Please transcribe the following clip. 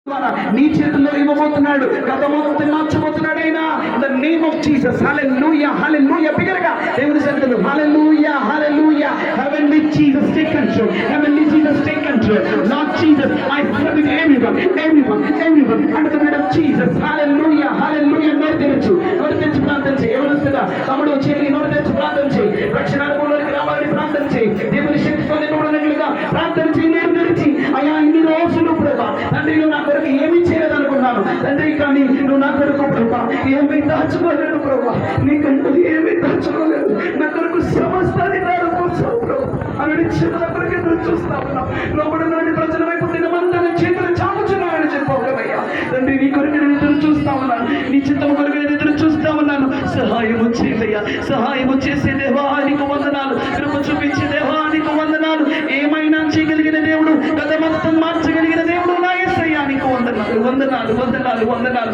నీ చేతుల్లో ఇవ్వబోతున్నాడు. గత మొత్తం మార్చబోతున్నాడు ఆయన. The name of Jesus. Hallelujah, hallelujah. బిగ్గరగా దేవుని సన్నిధిలో hallelujah, hallelujah. Heavenly Jesus take control. Heavenly Jesus take control. Not Jesus, I serve everyone, everyone, everyone under the name of Jesus. Hallelujah, hallelujah. నోరు తెరచు, నోరు తెరచి ప్రార్థన చేయి. ఎవరిస్తుందా తమ్ముడు చెల్లి నోరు తెరచి ప్రార్థన చేయి. రక్షణ అనుభవంలోకి రావాలని ప్రార్థన చేయి. దేవుని శక్తితో నింపబడినట్లుగా ప్రార్థన చేయి. నోరు తెరిచి అయ్యా ఇన్ని రోజులు ప్రభా తండ్రి నువ్వు నా కొరకు ఏమీ చేయలేదనుకున్నాను తండ్రి, కానీ నువ్వు నా కొరకు ప్రభా ఏమీ దాచుకోలేదు ప్రభా, నీకంటూ ఏమీ దాచుకోలేదు. నా కొరకు సమస్తాన్ని దాచుకోవచ్చు ప్రభా అని చిన్న కొరకు ఎదురు చూస్తా ఉన్నాం. లోపల నుండి ప్రజల వైపు దినమంతా చేతులు చాపుచున్నానని చెప్పవయ్యా తండ్రి. నీ కొరకు నేను ఎదురు చూస్తా ఉన్నాను, నీ చిత్తం కొరకు నేను ఎదురు చూస్తా ఉన్నాను. సహాయము చేయయ్యా, సహాయము చేసే దేవానికి వందనాలు, కృప చూపించే దేవానికి వందనాలు. ఏమైనా చేయగలిగిన దేవుడు, గత మొత్తం మార్చగలిగిన దేవుడు నా యేసయ్యా, నీకు వందనాలు, వందనాలు, వందనాలు, వందనాలు.